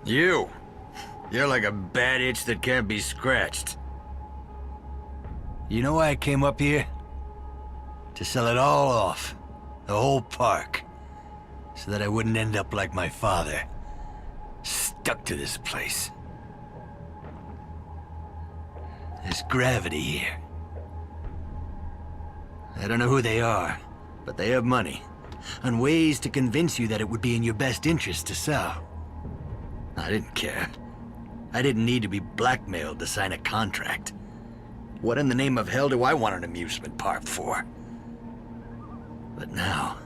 You! You're like a bad itch that can't be scratched. You know why I came up here? To sell it all off. The whole park. So that I wouldn't end up like my father. Stuck to this place. There's gravity here. I don't know who they are, but they have money. And ways to convince you that it would be in your best interest to sell. I didn't care. I didn't need to be blackmailed to sign a contract. What in the name of hell do I want an amusement park for? But now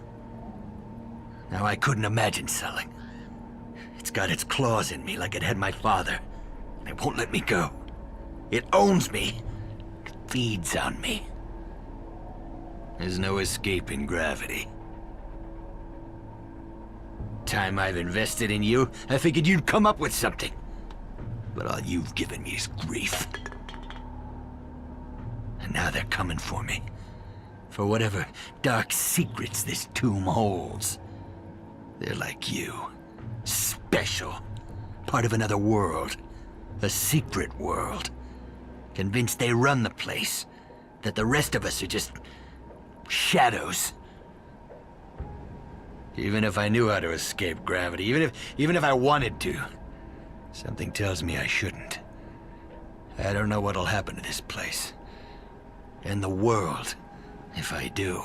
I couldn't imagine selling. It's got its claws in me like it had my father. And it won't let me go. It owns me. It feeds on me. There's no escaping gravity. Time I've invested in you, I figured you'd come up with something. But all you've given me is grief. And now they're coming for me. For whatever dark secrets this tomb holds. They're like you. Special. Part of another world. A secret world. Convinced they run the place. That the rest of us are just shadows. Even if I knew how to escape gravity, even if I wanted to, something tells me I shouldn't. I don't know what'll happen to this place. And the world, if I do.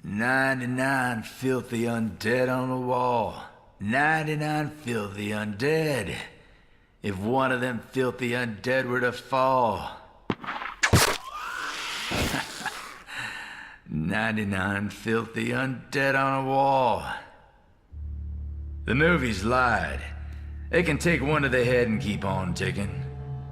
"99 filthy undead on the wall. 99 filthy undead. If one of them filthy undead were to fall." 99 filthy undead on a wall. The movies lied. They can take one to the head and keep on ticking.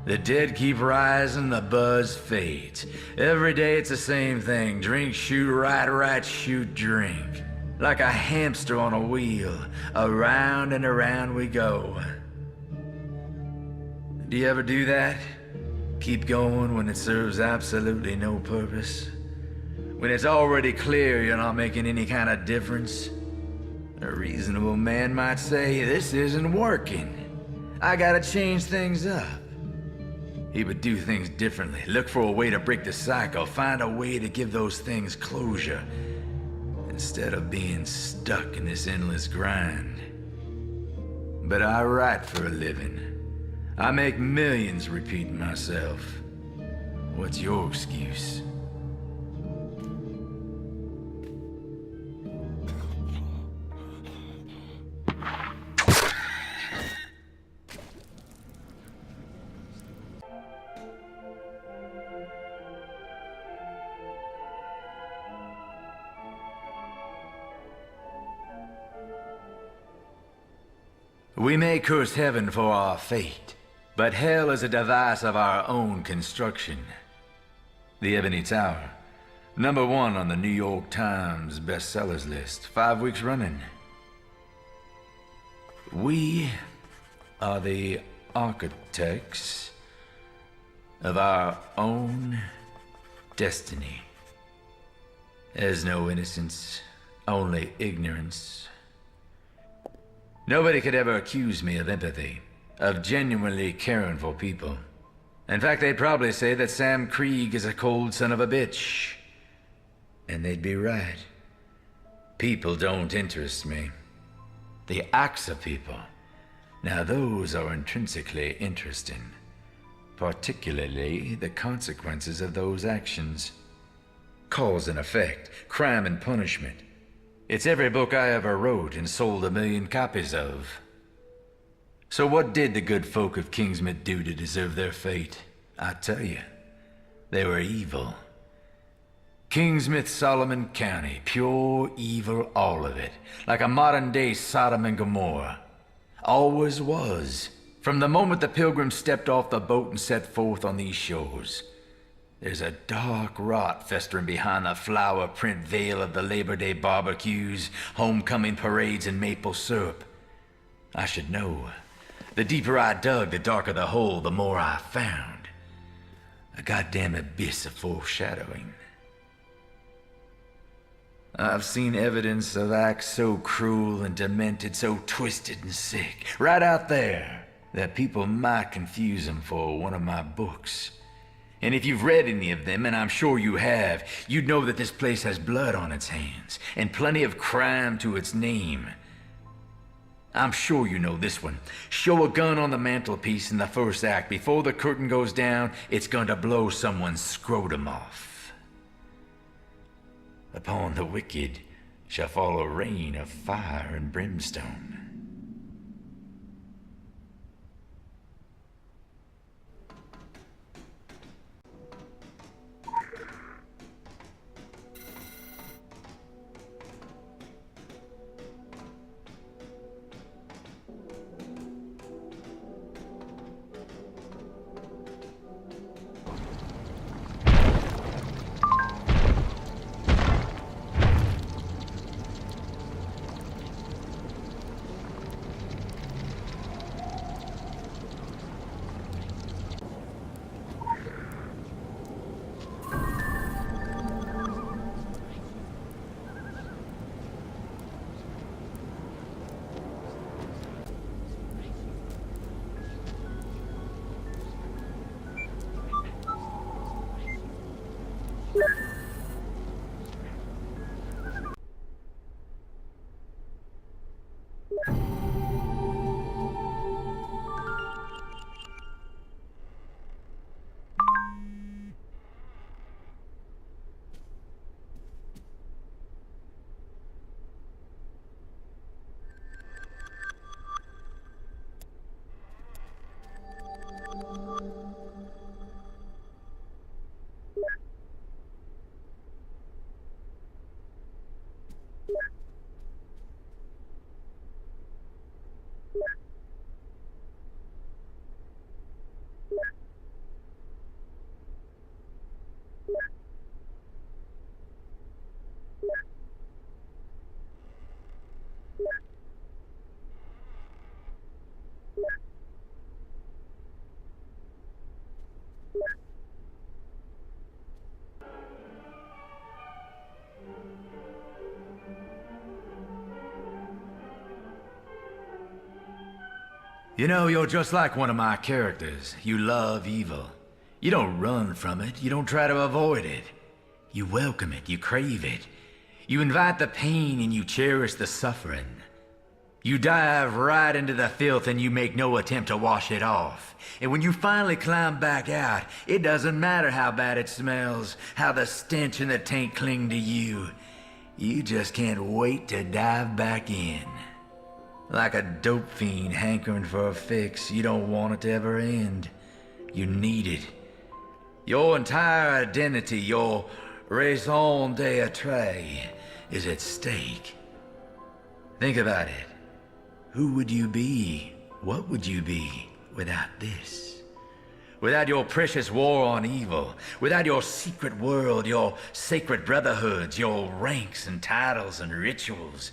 The dead keep rising, the buzz fades. Every day it's the same thing. Drink, shoot, right, shoot, drink. Like a hamster on a wheel. Around and around we go. Do you ever do that? Keep going when it serves absolutely no purpose? When it's already clear you're not making any kind of difference? A reasonable man might say, this isn't working. I gotta change things up. He would do things differently, look for a way to break the cycle, find a way to give those things closure, instead of being stuck in this endless grind. But I write for a living. I make millions repeating myself. What's your excuse? We may curse heaven for our fate, but hell is a device of our own construction. The Ebony Tower, #1 on the New York Times bestsellers list, 5 weeks running. We are the architects of our own destiny. There's no innocence, only ignorance. Nobody could ever accuse me of empathy, of genuinely caring for people. In fact, they'd probably say that Sam Krieg is a cold son of a bitch. And they'd be right. People don't interest me. The acts of people, now those are intrinsically interesting. Particularly the consequences of those actions. Cause and effect, crime and punishment. It's every book I ever wrote and sold 1 million copies of. So what did the good folk of Kingsmouth do to deserve their fate? I tell you, they were evil. Kingsmouth, Solomon County, pure evil, all of it. Like a modern-day Sodom and Gomorrah. Always was. From the moment the pilgrims stepped off the boat and set forth on these shores. There's a dark rot festering behind the flower print veil of the Labor Day barbecues, homecoming parades, and maple syrup. I should know. The deeper I dug, the darker the hole, the more I found. A goddamn abyss of foreshadowing. I've seen evidence of acts so cruel and demented, so twisted and sick, right out there, that people might confuse them for one of my books. And if you've read any of them, and I'm sure you have, you'd know that this place has blood on its hands, and plenty of crime to its name. I'm sure you know this one. Show a gun on the mantelpiece in the first act. Before the curtain goes down, it's going to blow someone's scrotum off. Upon the wicked shall fall a rain of fire and brimstone. You know, you're just like one of my characters. You love evil. You don't run from it. You don't try to avoid it. You welcome it. You crave it. You invite the pain and you cherish the suffering. You dive right into the filth and you make no attempt to wash it off. And when you finally climb back out, it doesn't matter how bad it smells, how the stench and the taint cling to you. You just can't wait to dive back in. Like a dope fiend hankering for a fix, you don't want it to ever end. You need it. Your entire identity, your raison d'etre, is at stake. Think about it. Who would you be? What would you be without this? Without your precious war on evil, without your secret world, your sacred brotherhoods, your ranks and titles and rituals,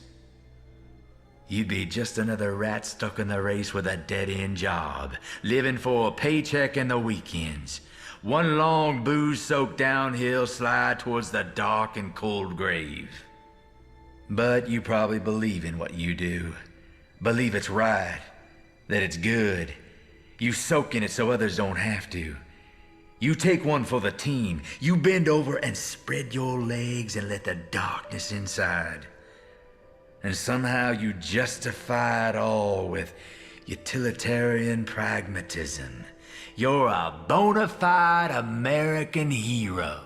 you'd be just another rat stuck in the race with a dead-end job, living for a paycheck and the weekends. One long booze-soaked downhill slide towards the dark and cold grave. But you probably believe in what you do. Believe it's right, that it's good. You soak in it so others don't have to. You take one for the team. You bend over and spread your legs and let the darkness inside. And somehow you justify it all with utilitarian pragmatism. You're a bona fide American hero.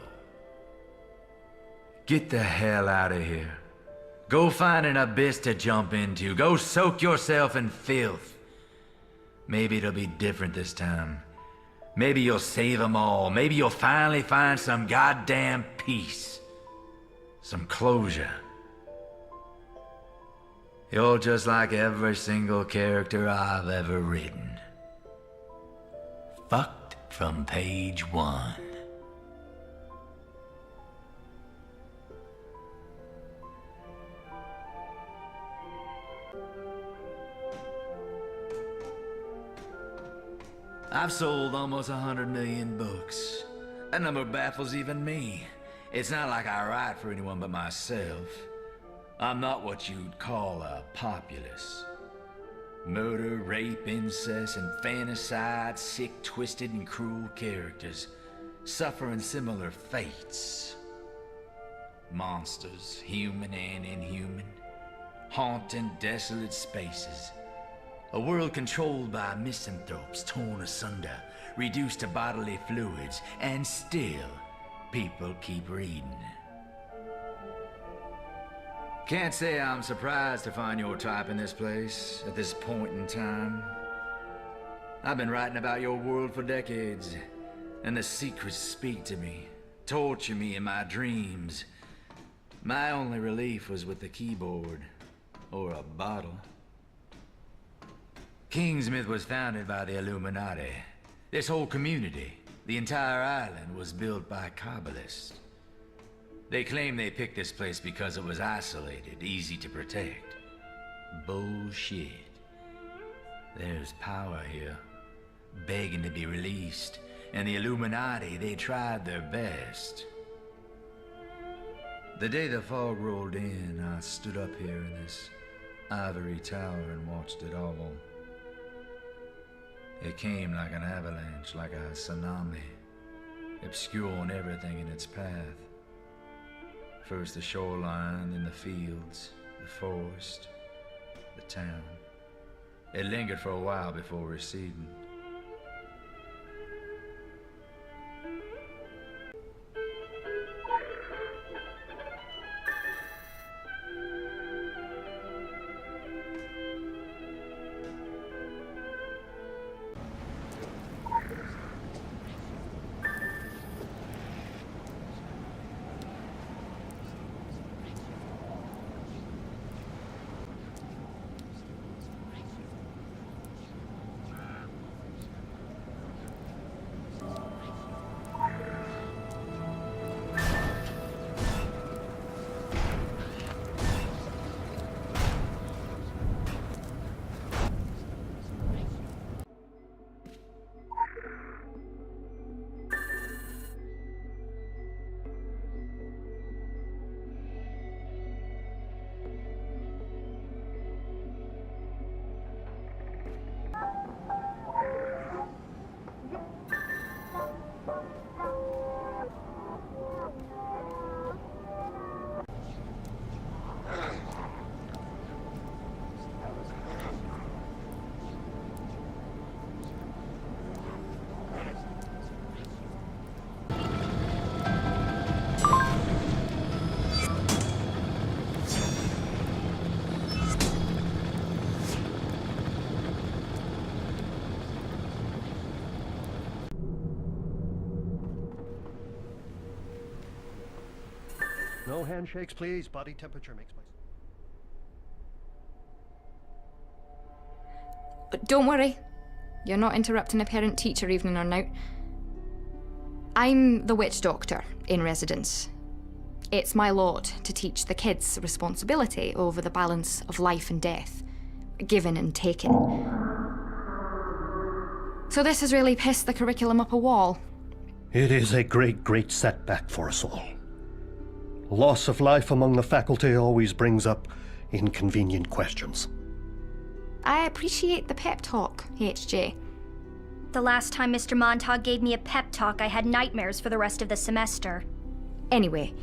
Get the hell out of here. Go find an abyss to jump into. Go soak yourself in filth. Maybe it'll be different this time. Maybe you'll save them all. Maybe you'll finally find some goddamn peace. Some closure. You're just like every single character I've ever written. Fucked from page 1. I've sold almost 100 million books. That number baffles even me. It's not like I write for anyone but myself. I'm not what you'd call a populist. Murder, rape, incest, and fanticide, sick, twisted, and cruel characters, suffering similar fates. Monsters, human and inhuman, haunting desolate spaces. A world controlled by misanthropes, torn asunder, reduced to bodily fluids, and still, people keep reading. Can't say I'm surprised to find your type in this place, at this point in time. I've been writing about your world for decades, and the secrets speak to me, torture me in my dreams. My only relief was with the keyboard, or a bottle. Kingsmouth was founded by the Illuminati. This whole community, the entire island, was built by Kabbalists. They claim they picked this place because it was isolated, easy to protect. Bullshit. There's power here, begging to be released, and the Illuminati, they tried their best. The day the fog rolled in, I stood up here in this ivory tower and watched it all. It came like an avalanche, like a tsunami, obscuring everything in its path. First the shoreline, then the fields, the forest, the town. It lingered for a while before receding. No handshakes, please. Body temperature makes my... Don't worry. You're not interrupting a parent-teacher evening or now. I'm the witch doctor in residence. It's my lot to teach the kids responsibility over the balance of life and death, given and taken. So this has really pissed the curriculum up a wall. It is a great, great setback for us all. Loss of life among the faculty always brings up inconvenient questions. I appreciate the pep talk, HJ. The last time Mr. Montag gave me a pep talk, I had nightmares for the rest of the semester. Anyway,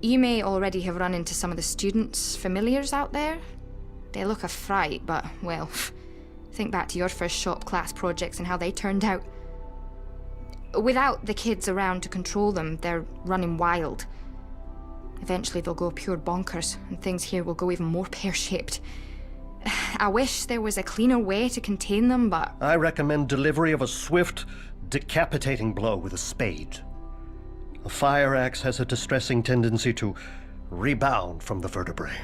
you may already have run into some of the students' familiars out there. They look a fright, but, well, think back to your first shop class projects and how they turned out. Without the kids around to control them, they're running wild. Eventually they'll go pure bonkers, and things here will go even more pear-shaped. I wish there was a cleaner way to contain them, but... I recommend delivery of a swift, decapitating blow with a spade. A fire axe has a distressing tendency to rebound from the vertebrae.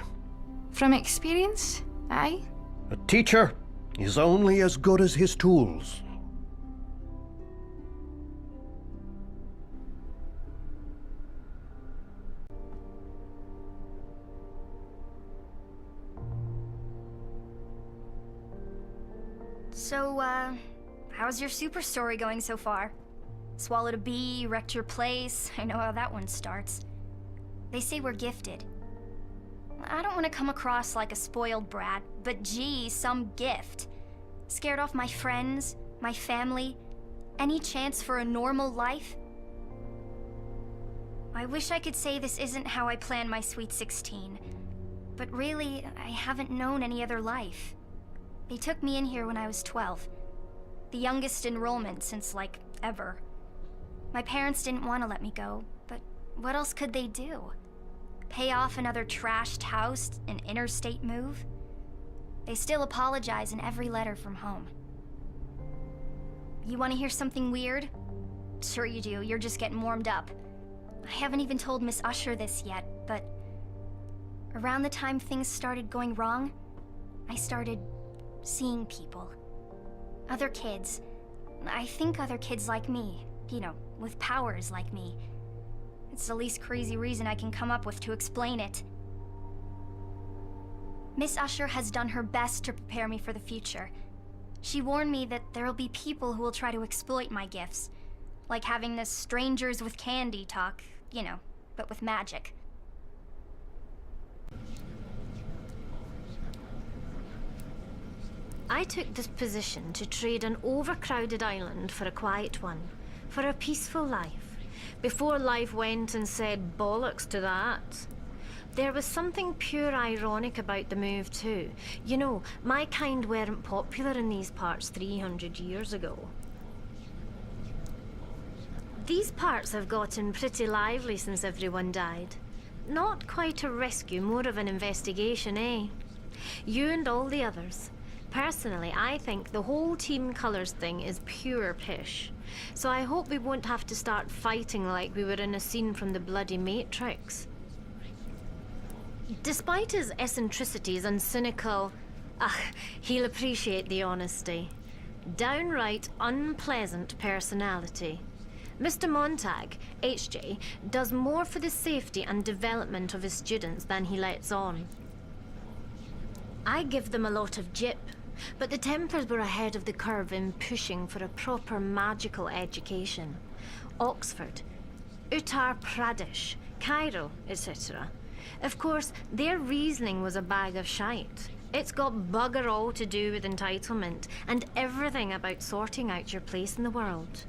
From experience, aye? A teacher is only as good as his tools. So, how's your super story going so far? Swallowed a bee, wrecked your place. I know how that one starts. They say we're gifted. I don't want to come across like a spoiled brat, but gee, some gift. Scared off my friends, my family, any chance for a normal life? I wish I could say this isn't how I planned my sweet 16, but really, I haven't known any other life. They took me in here when I was 12. The youngest enrollment since, like, ever. My parents didn't want to let me go, but what else could they do? Pay off another trashed house, an interstate move? They still apologize in every letter from home. You want to hear something weird? Sure you do, you're just getting warmed up. I haven't even told Miss Usher this yet, but... around the time things started going wrong, I started seeing people. Other kids. I think other kids like me. You know, with powers like me. It's the least crazy reason I can come up with to explain it. Miss Usher has done her best to prepare me for the future. She warned me that there'll be people who will try to exploit my gifts. Like having this strangers with candy talk, you know, but with magic. I took this position to trade an overcrowded island for a quiet one, for a peaceful life, before life went and said bollocks to that. There was something pure ironic about the move too. You know, my kind weren't popular in these parts 300 years ago. These parts have gotten pretty lively since everyone died. Not quite a rescue, more of an investigation, eh? You and all the others. Personally, I think the whole Team Colours thing is pure pish. So I hope we won't have to start fighting like we were in a scene from the bloody Matrix. Despite his eccentricities and cynical... he'll appreciate the honesty. Downright unpleasant personality. Mr. Montag, HJ, does more for the safety and development of his students than he lets on. I give them a lot of jip, but the Templars were ahead of the curve in pushing for a proper magical education. Oxford, Uttar Pradesh, Cairo, etc. Of course, their reasoning was a bag of shite. It's got bugger all to do with entitlement and everything about sorting out your place in the world.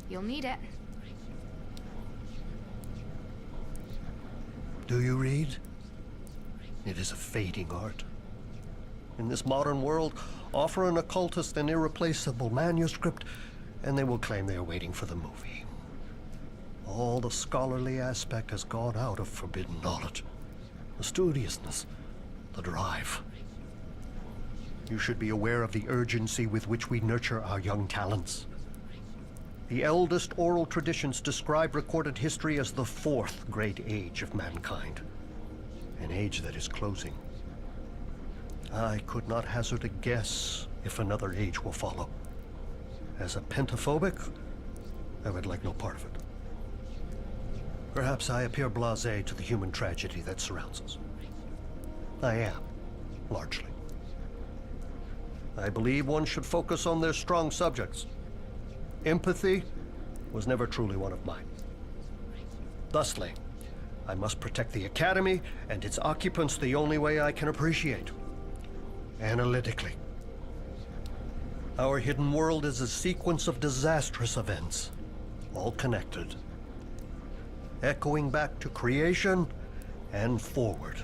You'll need it. Do you read? It is a fading art. In this modern world, offer an occultist an irreplaceable manuscript, and they will claim they are waiting for the movie. All the scholarly aspect has gone out of forbidden knowledge. The studiousness, the drive. You should be aware of the urgency with which we nurture our young talents. The eldest oral traditions describe recorded history as the fourth great age of mankind. An age that is closing. I could not hazard a guess if another age will follow. As a pentaphobic, I would like no part of it. Perhaps I appear blasé to the human tragedy that surrounds us. I am, largely. I believe one should focus on their strong subjects. Empathy was never truly one of mine. Thusly, I must protect the Academy and its occupants the only way I can appreciate. Analytically. Our hidden world is a sequence of disastrous events, all connected. Echoing back to creation and forward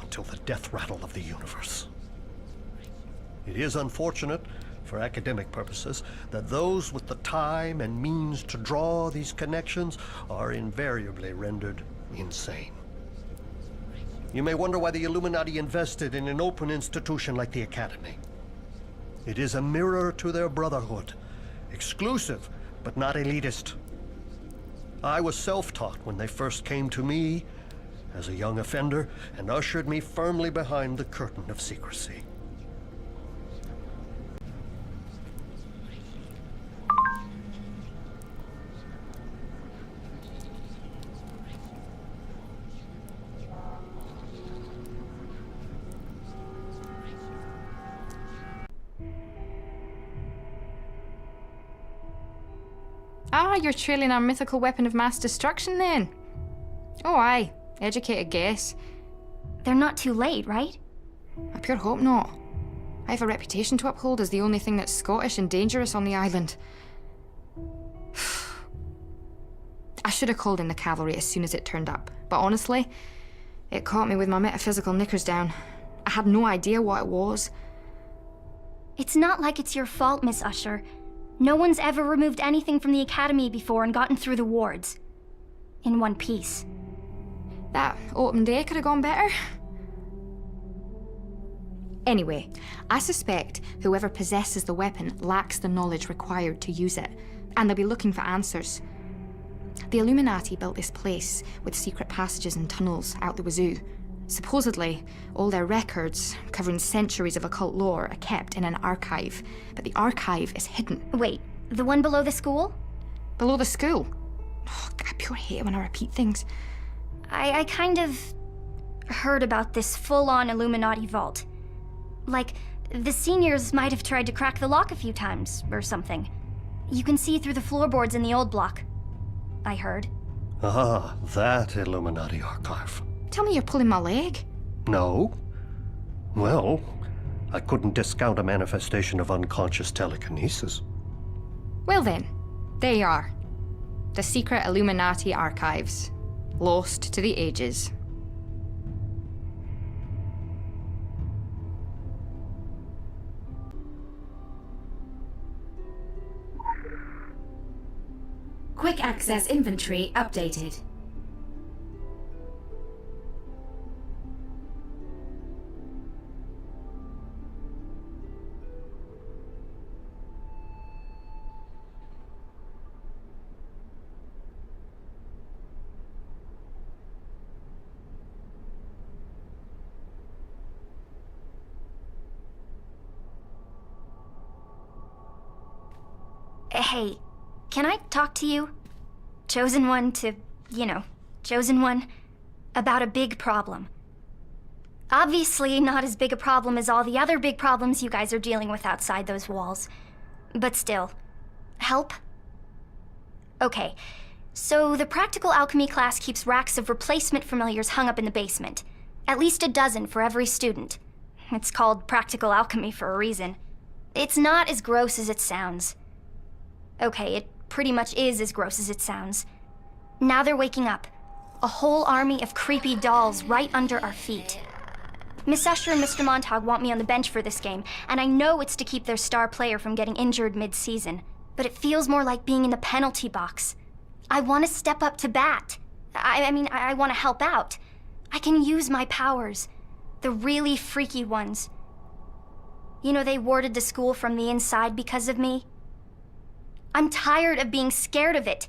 until the death rattle of the universe. It is unfortunate, for academic purposes, that those with the time and means to draw these connections are invariably rendered insane. You may wonder why the Illuminati invested in an open institution like the Academy. It is a mirror to their brotherhood, exclusive but not elitist. I was self-taught when they first came to me as a young offender and ushered me firmly behind the curtain of secrecy. Ah, you're trailing our mythical weapon of mass destruction then? Oh aye, educated guess. They're not too late, right? I pure hope not. I have a reputation to uphold as the only thing that's Scottish and dangerous on the island. I should have called in the cavalry as soon as it turned up, but honestly, it caught me with my metaphysical knickers down. I had no idea what it was. It's not like it's your fault, Miss Usher. No one's ever removed anything from the Academy before and gotten through the wards. In one piece. That open day could have gone better. Anyway, I suspect whoever possesses the weapon lacks the knowledge required to use it, and they'll be looking for answers. The Illuminati built this place with secret passages and tunnels out the wazoo. Supposedly, all their records, covering centuries of occult lore, are kept in an archive, but the archive is hidden. Wait, the one below the school? Below the school? Oh, I pure hate it when I repeat things. I kind of heard about this full-on Illuminati vault. Like, the seniors might have tried to crack the lock a few times, or something. You can see through the floorboards in the old block. I heard. Ah, that Illuminati archive. Tell me you're pulling my leg. No. Well, I couldn't discount a manifestation of unconscious telekinesis. Well then, there you are. The secret Illuminati archives. Lost to the ages. Quick access inventory updated. Hey, can I talk to you? Chosen One to, Chosen One, about a big problem. Obviously not as big a problem as all the other big problems you guys are dealing with outside those walls. But still, help? Okay, so the practical alchemy class keeps racks of replacement familiars hung up in the basement. At least a dozen for every student. It's called practical alchemy for a reason. It's not as gross as it sounds. Okay, it pretty much is as gross as it sounds. Now they're waking up. A whole army of creepy dolls right under our feet. Miss Usher and Mr. Montague want me on the bench for this game, and I know it's to keep their star player from getting injured mid-season. But it feels more like being in the penalty box. I want to step up to bat. I want to help out. I can use my powers. The really freaky ones. You know, they warded the school from the inside because of me. I'm tired of being scared of it,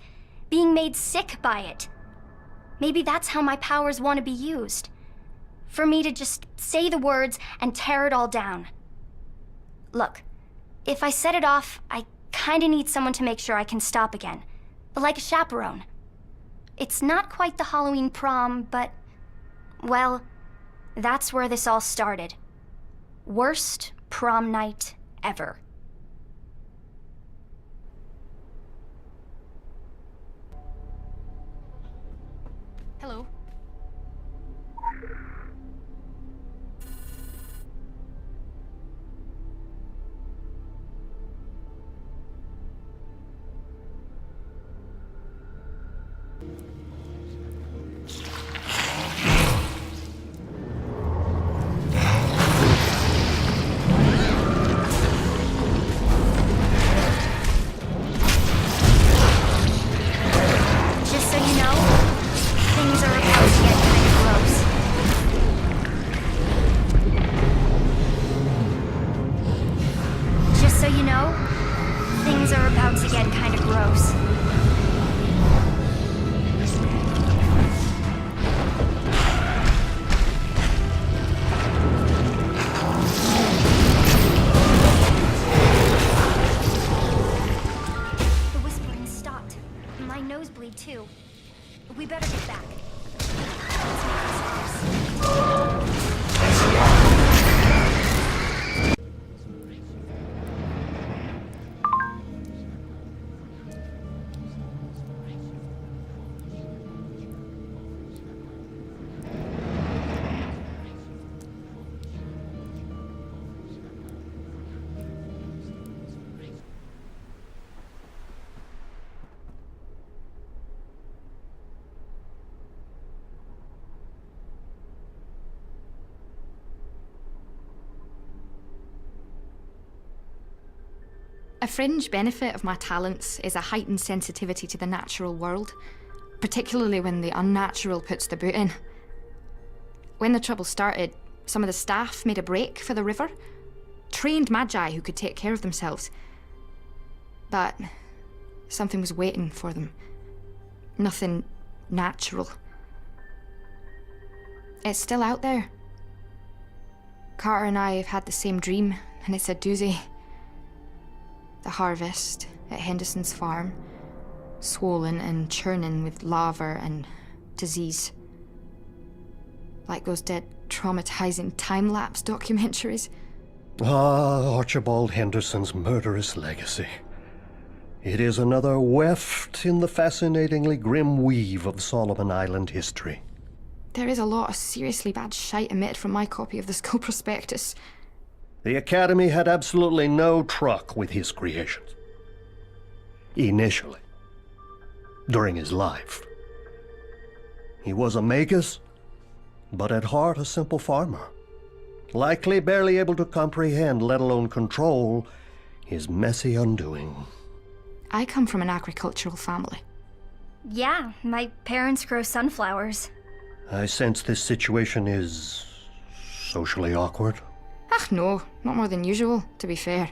being made sick by it. Maybe that's how my powers want to be used. For me to just say the words and tear it all down. Look, if I set it off, I kinda need someone to make sure I can stop again. Like a chaperone. It's not quite the Halloween prom, but... well, that's where this all started. Worst prom night ever. Hello. Just so you know, things are about to get kind of gross. Just so you know, things are about to get kind of gross. The whispering stopped. My nosebleed too. We better get back. Let's make this close. A fringe benefit of my talents is a heightened sensitivity to the natural world, particularly when the unnatural puts the boot in. When the trouble started, some of the staff made a break for the river. Trained magi who could take care of themselves. But something was waiting for them. Nothing natural. It's still out there. Carter and I have had the same dream, and it's a doozy. The harvest at Henderson's farm, swollen and churning with lava and disease. Like those dead, traumatizing time-lapse documentaries. Ah, Archibald Henderson's murderous legacy. It is another weft in the fascinatingly grim weave of Solomon Island history. There is a lot of seriously bad shite emitted from my copy of the school prospectus. The Academy had absolutely no truck with his creations. Initially. During his life. He was a magus, but at heart a simple farmer. Likely barely able to comprehend, let alone control, his messy undoing. I come from an agricultural family. Yeah, my parents grow sunflowers. I sense this situation is socially awkward. Ach no, not more than usual, to be fair.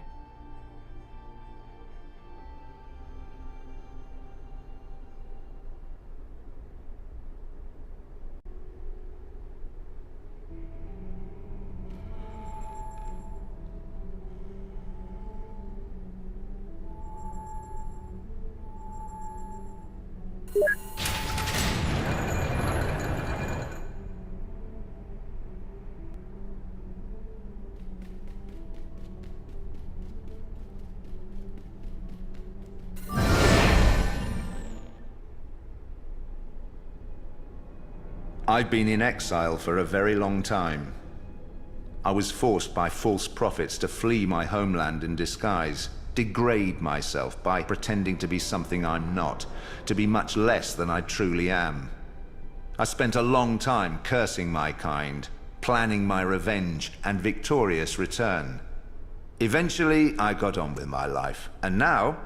I've been in exile for a very long time. I was forced by false prophets to flee my homeland in disguise, degrade myself by pretending to be something I'm not, to be much less than I truly am. I spent a long time cursing my kind, planning my revenge and victorious return. Eventually, I got on with my life, and now,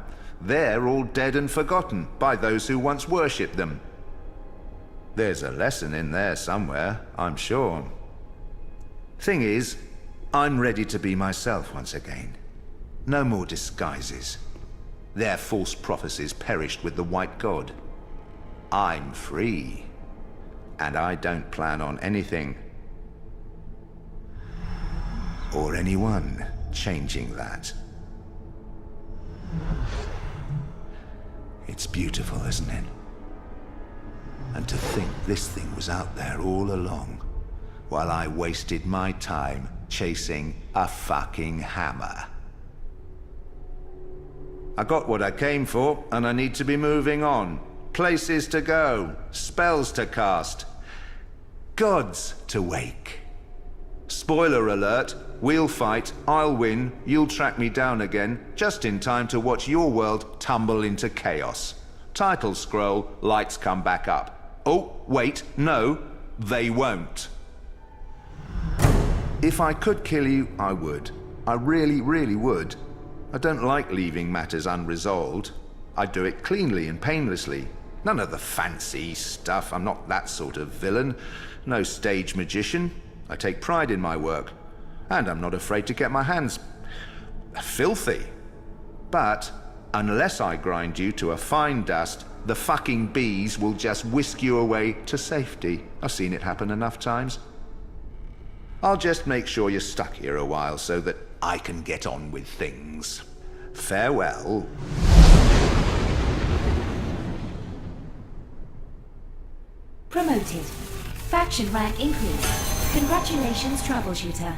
they're all dead and forgotten by those who once worshipped them. There's a lesson in there somewhere, I'm sure. Thing is, I'm ready to be myself once again. No more disguises. Their false prophecies perished with the White God. I'm free. And I don't plan on anything or anyone changing that. It's beautiful, isn't it? And to think this thing was out there all along, while I wasted my time chasing a fucking hammer. I got what I came for, and I need to be moving on. Places to go, spells to cast, gods to wake. Spoiler alert, we'll fight, I'll win, you'll track me down again, just in time to watch your world tumble into chaos. Title scroll, lights come back up. Oh, wait, no, they won't. If I could kill you, I would. I really, really would. I don't like leaving matters unresolved. I do it cleanly and painlessly. None of the fancy stuff. I'm not that sort of villain. No stage magician. I take pride in my work. And I'm not afraid to get my hands filthy. But unless I grind you to a fine dust, the fucking bees will just whisk you away to safety. I've seen it happen enough times. I'll just make sure you're stuck here a while so that I can get on with things. Farewell. Promoted. Faction rank increased. Congratulations, troubleshooter.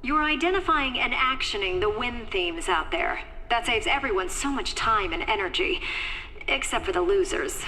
You're identifying and actioning the win themes out there. That saves everyone so much time and energy. Except for the losers.